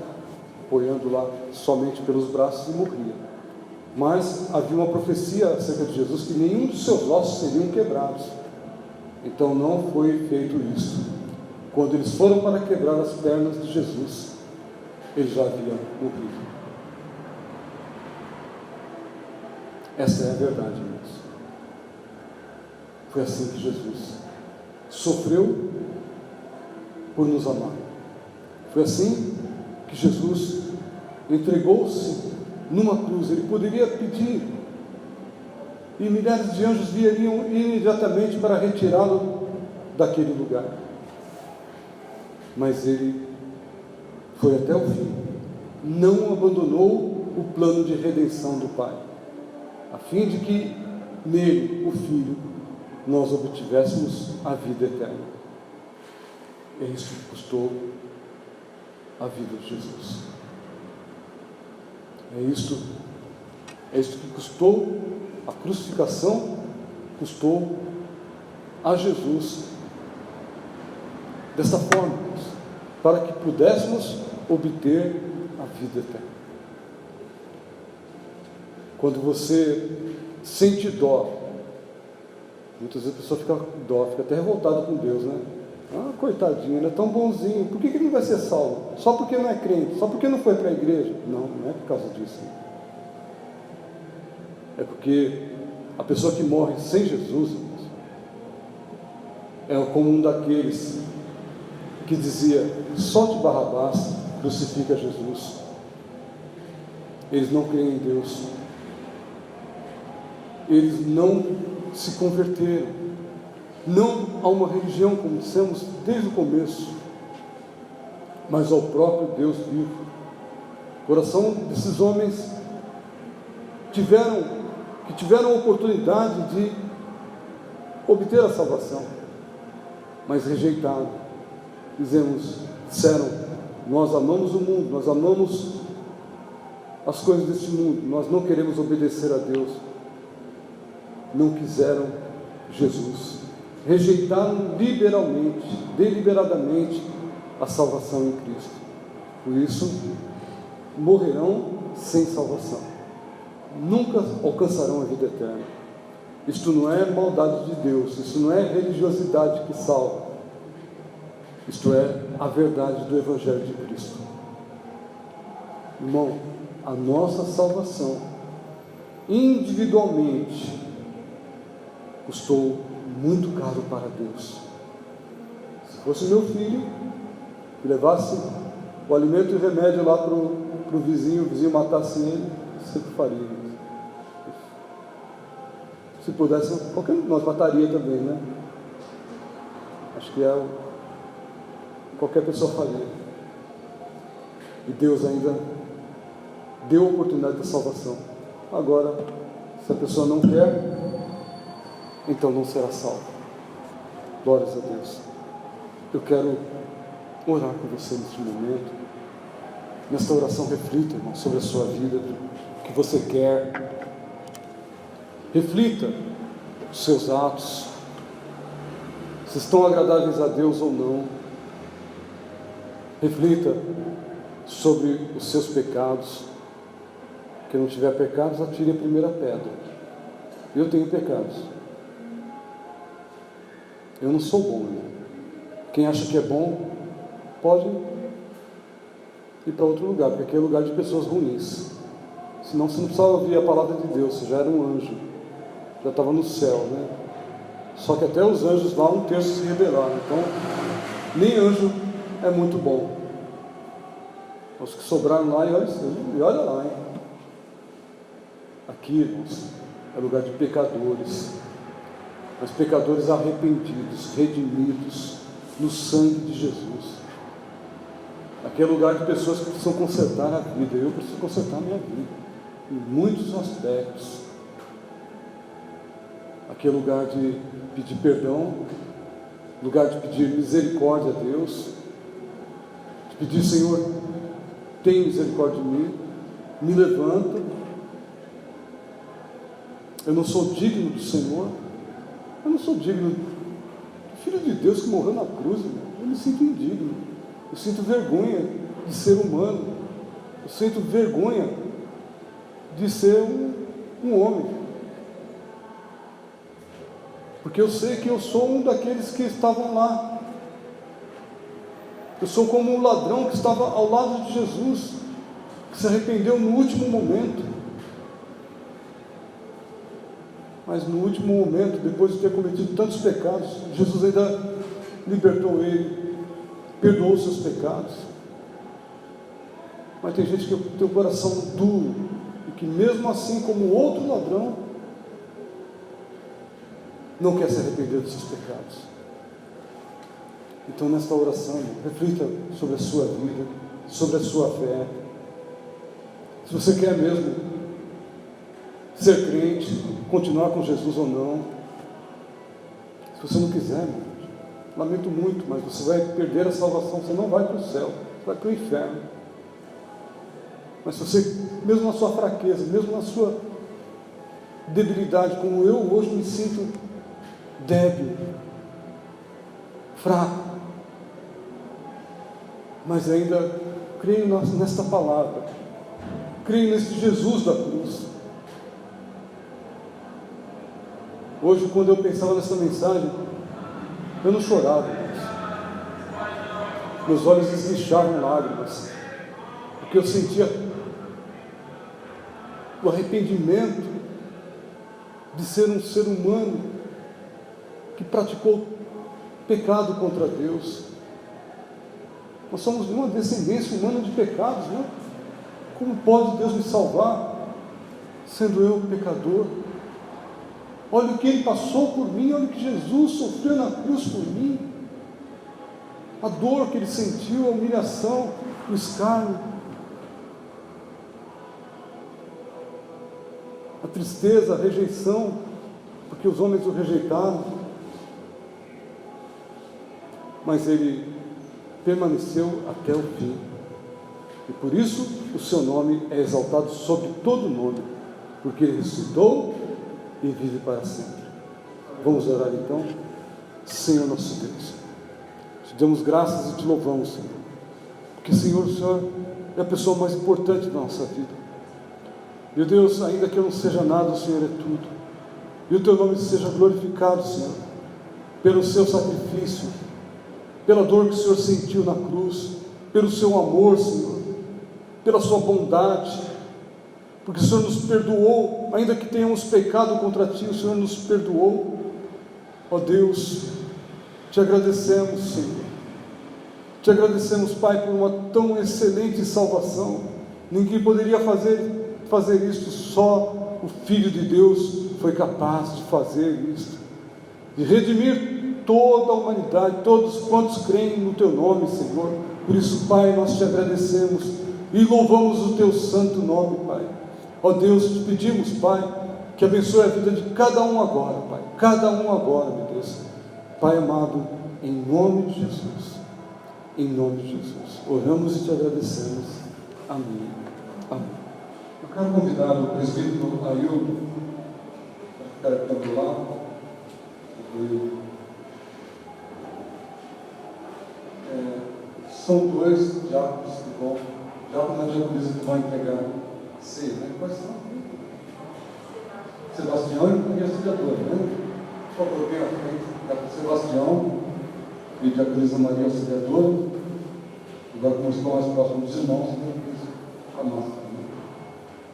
Apoiando lá somente pelos braços, e morria. Mas havia uma profecia acerca de Jesus, que nenhum dos seus ossos seriam quebrados. Então não foi feito isso. Quando eles foram para quebrar as pernas de Jesus, ele já havia morrido. Essa é a verdade, irmãos. Foi assim que Jesus sofreu por nos amar. Foi assim que Jesus entregou-se numa cruz. Ele poderia pedir, e milhares de anjos viriam imediatamente para retirá-lo daquele lugar. Mas ele foi até o fim, não abandonou o plano de redenção do Pai, a fim de que nele, o Filho, nós obtivéssemos a vida eterna. É isso que custou a vida de Jesus. É isto que custou a crucificação, custou a Jesus desta forma, para que pudéssemos obter a vida eterna. Quando você sente dó, muitas vezes a pessoa fica com dó, fica até revoltada com Deus, né? Ah, coitadinho, ele é tão bonzinho, por que ele não vai ser salvo? Só porque não é crente, só porque não foi para a igreja? Não, não é por causa disso. É porque a pessoa que morre sem Jesus é como um daqueles que dizia: solte Barrabás, crucifica Jesus. Eles não creem em Deus, eles não se converteram, não a uma religião, como dissemos desde o começo, mas ao próprio Deus vivo. O coração desses homens tiveram a oportunidade de obter a salvação, mas rejeitaram. Disseram: nós amamos o mundo, nós amamos as coisas deste mundo, nós não queremos obedecer a Deus. Não quiseram Jesus, rejeitaram deliberadamente a salvação em Cristo. Por isso, morrerão sem salvação, nunca alcançarão a vida eterna. Isto não é maldade de Deus, isso não é religiosidade que salva, isto é a verdade do Evangelho de Cristo. Irmão, a nossa salvação individualmente custou muito caro para Deus. Se fosse meu filho que levasse o alimento e o remédio lá para o vizinho, o vizinho matasse ele, sempre faria. Se pudesse, qualquer um de nós mataria também, né? Acho que qualquer pessoa faria. E Deus ainda deu a oportunidade da salvação. Agora, se a pessoa não quer, então não será salva. Glórias a Deus. Eu quero orar com você neste momento. Nesta oração, reflita, irmão, sobre a sua vida, o que você quer. Reflita os seus atos, se estão agradáveis a Deus ou não. Reflita sobre os seus pecados. Quem não tiver pecados, atire a primeira pedra. Eu tenho pecados. Eu não sou bom, irmão. Quem acha que é bom, pode ir para outro lugar, porque aqui é lugar de pessoas ruins. Senão você não precisava ouvir a palavra de Deus, você já era um anjo, já estava no céu, né? Só que até os anjos lá, 1/3 se rebelaram. Então, nem anjo é muito bom. Os que sobraram lá, e olha lá, hein? Aqui, irmãos, é lugar de pecadores, mas pecadores arrependidos, redimidos no sangue de Jesus. Aqui é lugar de pessoas que precisam consertar a vida. Eu preciso consertar a minha vida em muitos aspectos. Aqui é lugar de pedir perdão, lugar de pedir misericórdia a Deus, de pedir: Senhor, tem misericórdia de mim, me levanta. Eu não sou digno do Senhor, eu não sou digno do Filho de Deus que morreu na cruz. Eu me sinto indigno, eu sinto vergonha de ser humano, eu sinto vergonha de ser um homem, porque eu sei que eu sou um daqueles que estavam lá. Eu sou como um ladrão que estava ao lado de Jesus, que se arrependeu no último momento. Mas no último momento, depois de ter cometido tantos pecados, Jesus ainda libertou ele, perdoou os seus pecados. Mas tem gente que tem o coração duro, e que mesmo assim, como outro ladrão, não quer se arrepender dos seus pecados. Então, nesta oração, reflita sobre a sua vida, sobre a sua fé. Se você quer mesmo ser crente, continuar com Jesus ou não. Se você não quiser, meu Deus, lamento muito, mas você vai perder a salvação, você não vai para o céu, você vai para o inferno. Mas se você, mesmo na sua fraqueza, mesmo na sua debilidade, como eu hoje me sinto débil, fraco, mas ainda creio nesta palavra, creio nesse Jesus da cruz. Hoje, quando eu pensava nessa mensagem, eu não chorava, meus olhos esguichavam lágrimas, porque eu sentia o arrependimento de ser um ser humano que praticou pecado contra Deus. Nós somos de uma descendência humana de pecados, não é? Como pode Deus me salvar, sendo eu pecador? Olha o que Ele passou por mim, olha o que Jesus sofreu na cruz por mim, a dor que Ele sentiu, a humilhação, o escárnio, a tristeza, a rejeição, porque os homens o rejeitaram, mas Ele permaneceu até o fim, e por isso o seu nome é exaltado sobre todo nome, porque Ele ressuscitou e vive para sempre. Vamos orar então. Senhor nosso Deus, te damos graças e te louvamos, Senhor, porque Senhor, o Senhor é a pessoa mais importante da nossa vida. Meu Deus, ainda que eu não seja nada, o Senhor é tudo, e o teu nome seja glorificado, Senhor, pelo seu sacrifício, pela dor que o Senhor sentiu na cruz, pelo seu amor, Senhor, pela sua bondade, porque o Senhor nos perdoou, ainda que tenhamos pecado contra Ti, o Senhor nos perdoou. Ó Deus, te agradecemos, Senhor, te agradecemos, Pai, por uma tão excelente salvação. Ninguém poderia fazer isto, só o Filho de Deus foi capaz de fazer isto, de redimir toda a humanidade, todos quantos creem no Teu nome, Senhor. Por isso, Pai, nós te agradecemos e louvamos o Teu santo nome, Pai. Ó Deus, te pedimos, Pai, que abençoe a vida de cada um agora, Pai, cada um agora, meu Deus. Pai amado, em nome de Jesus, em nome de Jesus, oramos e te agradecemos. Amém. Amém. Eu quero convidar o presbítero Ailton para ficar aqui do lado. São dois diáconos que vão, diácono na diaconisa que vão entregar ceia, né? Quais são? Sebastião e Maria Auxiliadora, né? Por favor, venha à frente, diácono Sebastião e diaconisa Maria Auxiliadora. Agora, como estão mais próximos dos irmãos, né? A nossa, né?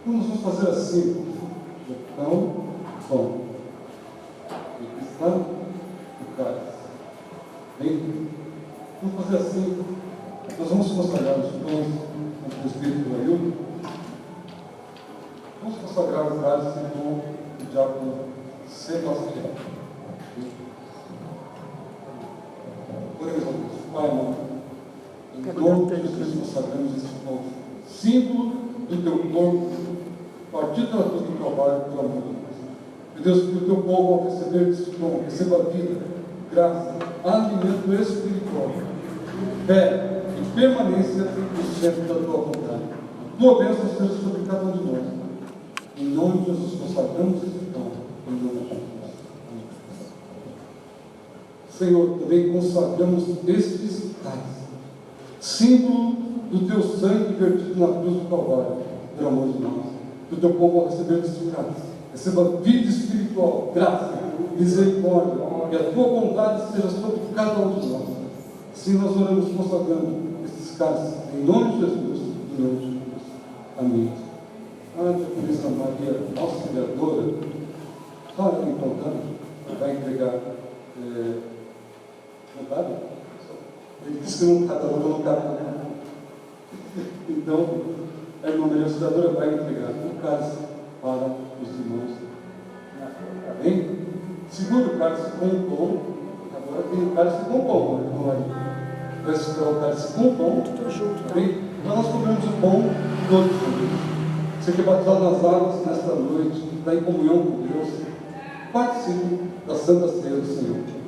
Então, nós vamos fazer assim: então, bom, o cristão e o cálice. Bem, vamos fazer assim. Nós vamos consagrar os dons com o Espírito do Ailton. Vamos consagrar o cálice com o diácono Sebastião. Oremos a Deus. Pai amado, em nome de Jesus consagramos esse dom, símbolo do teu corpo, partido pela cruz do Calvário, pelo amor de Deus. Meu Deus, que o teu povo, ao receber esse dom, receba vida, graça, alimento espiritual, fé e permanência no centro da tua vontade. Tua bênção seja sobre cada um de nós. Em nome de Jesus, consagramos esse dom. Em nome de Jesus. Amém. Senhor, também consagramos estes cálices, símbolo do teu sangue vertido na cruz do Calvário, pelo amor de nós. Que o teu povo, ao receber este cálice, receba vida espiritual, graça, misericórdia, e a tua vontade seja sobre cada um de nós. Assim nós oramos consagrando estes cálices, em nome de Jesus, em nome de Jesus. Amém. A diaconisa Maria Auxiliadora, só aqui contando, vai entregar. Não cabe? Ele disse que não catalogou, não cabe. Então, a irmã Maria Auxiliadora vai entregar o cálice para os irmãos. Amém? Segundo o cálice com pão, agora tem o cálice com pão, né? Vai segurar o cálice com pão, tudo junto, amém? Então nós comemos o pão todos juntos. Você que é batizado nas águas nesta noite, está em comunhão com Deus, participe da Santa Ceia do Senhor.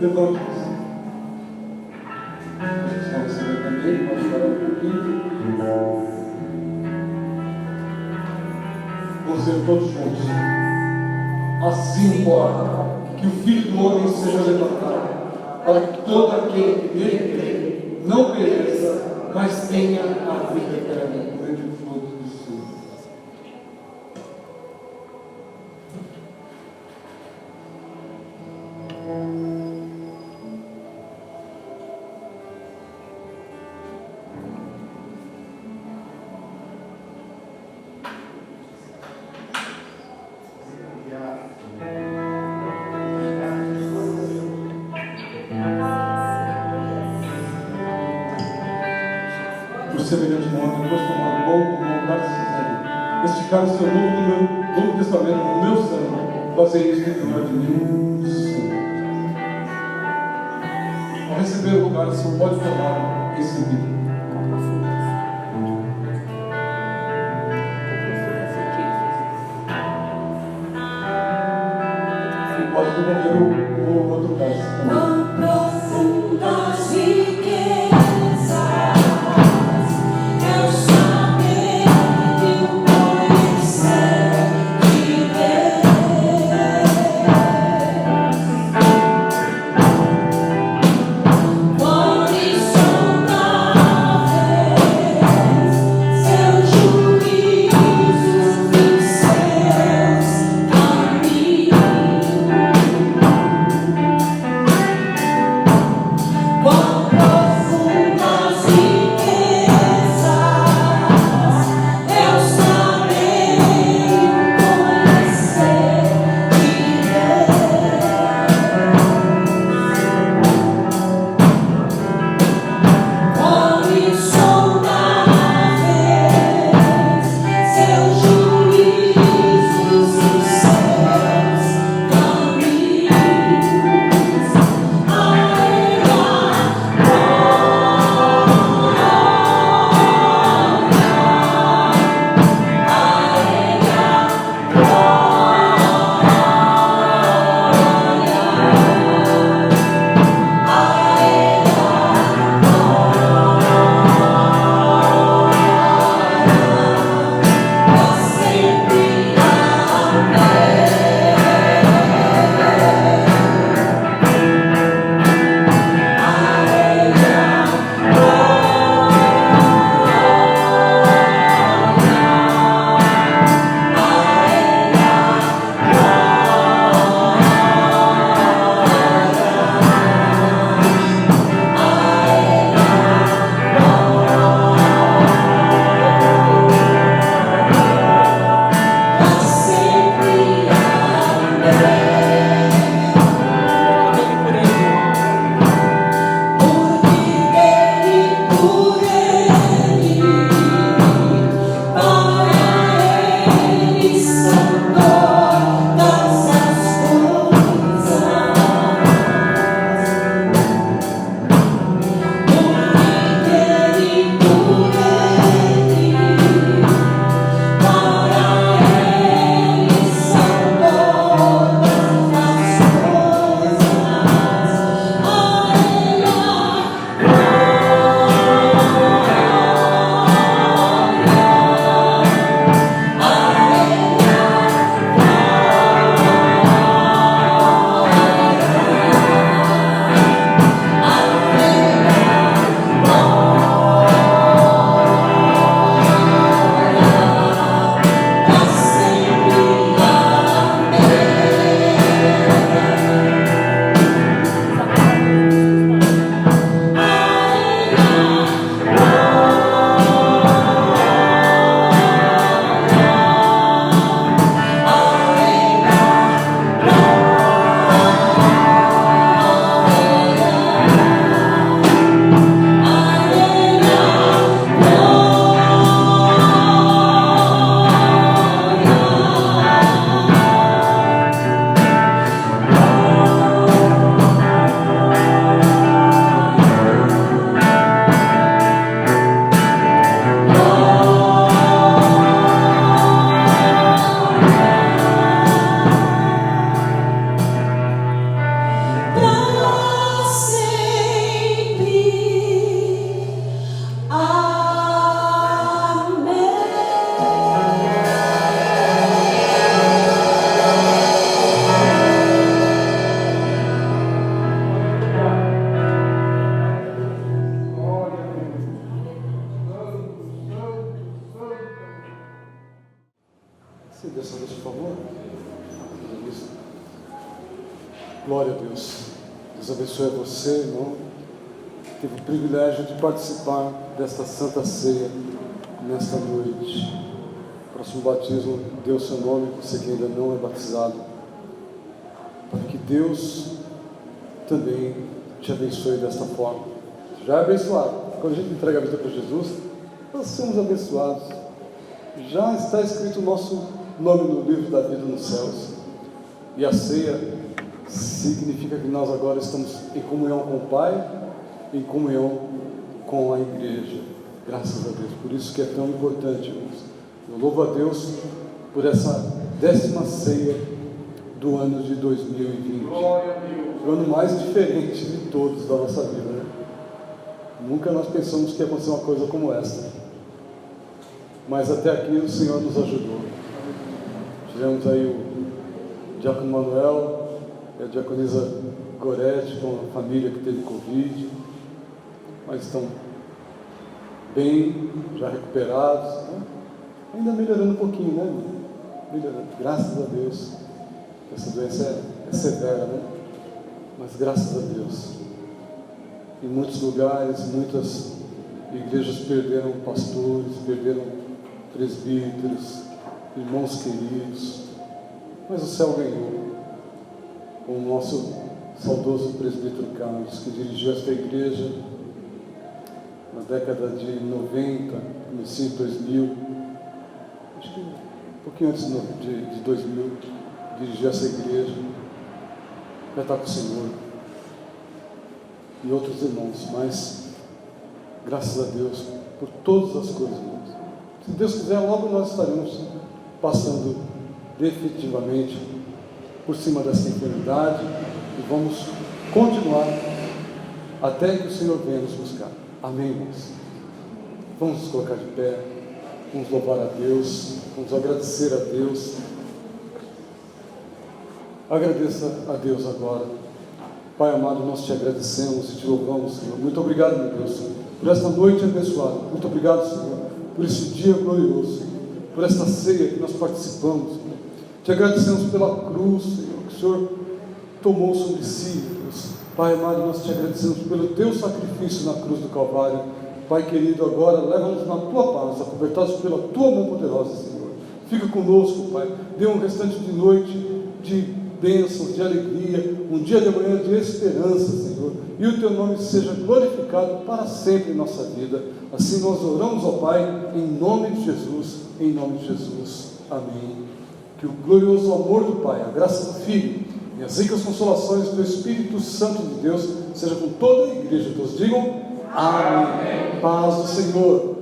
Levante-se. Só você vai também, pode parar um pouquinho. Vamos ser todos juntos. Assim importa que o Filho do Homem seja levantado, para que todo aquele que nele crê não pereça, mas tenha a vida eterna por entre o fruto do Senhor. Por semelhante modo, depois de tomar o pão, tomar o cálice e dizer: este cálice é o novo testamento no meu sangue, fazei isto em memória de mim, do Senhor. Ao receber o cálice, pode tomar em seguida. E pode comer o outro cálice também. Profundas riquezas, eu saberei. Glória a Deus. Deus abençoe você, irmão. Tive o privilégio de participar desta Santa Ceia nesta noite. Próximo batismo, dê o seu nome, você que ainda não é batizado, para que Deus também te abençoe desta forma. Já é abençoado. Quando a gente entrega a vida para Jesus, nós somos abençoados. Já está escrito o nosso nome no livro da vida nos céus. E a ceia significa que nós agora estamos em comunhão com o Pai, em comunhão com a igreja. Graças a Deus. Por isso que é tão importante, irmãos. Eu louvo a Deus por essa 10ª ceia do ano de 2020. O ano mais diferente de todos da nossa vida, né? Nunca nós pensamos que ia acontecer uma coisa como essa. Mas até aqui o Senhor nos ajudou. Tivemos aí o Diácono Manuel e a Diaconisa Gorete com a família que teve Covid, mas estão bem, já recuperados, né? Ainda melhorando um pouquinho, né, irmão? Melhorando, graças a Deus. Essa doença é severa, né? Mas graças a Deus, em muitos lugares, muitas igrejas perderam pastores, perderam presbíteros, irmãos queridos, mas o céu ganhou com o nosso saudoso presbítero Carlos, que dirigiu esta igreja na década de 90, comecinho de 2000, acho que um pouquinho antes de 2000, dirigiu essa igreja, já está com o Senhor e outros irmãos, mas graças a Deus por todas as coisas, irmãos. Se Deus quiser, logo nós estaremos passando definitivamente por cima dessa enfermidade e vamos continuar até que o Senhor venha nos buscar. Amém, irmãos? Vamos nos colocar de pé, vamos louvar a Deus, vamos agradecer a Deus. Agradeça a Deus agora. Pai amado, nós te agradecemos e te louvamos, Senhor. Muito obrigado, meu Deus, por esta noite abençoada. Muito obrigado, Senhor, por esse dia glorioso, Senhor, por esta ceia que nós participamos, Senhor. Te agradecemos pela cruz, Senhor, que o Senhor tomou sobre si, Deus. Pai amado, nós te agradecemos pelo teu sacrifício na cruz do Calvário. Pai querido, agora leva-nos na tua paz, acobertados pela tua mão poderosa, Senhor. Fica conosco, Pai. Dê um restante de noite de bênçãos, de alegria, um dia de manhã de esperança, Senhor, e o teu nome seja glorificado para sempre em nossa vida. Assim nós oramos ao Pai, em nome de Jesus, em nome de Jesus. Amém. Que o glorioso amor do Pai, a graça do Filho e as ricas consolações do Espírito Santo de Deus seja com toda a igreja. Todos digam amém. Paz do Senhor.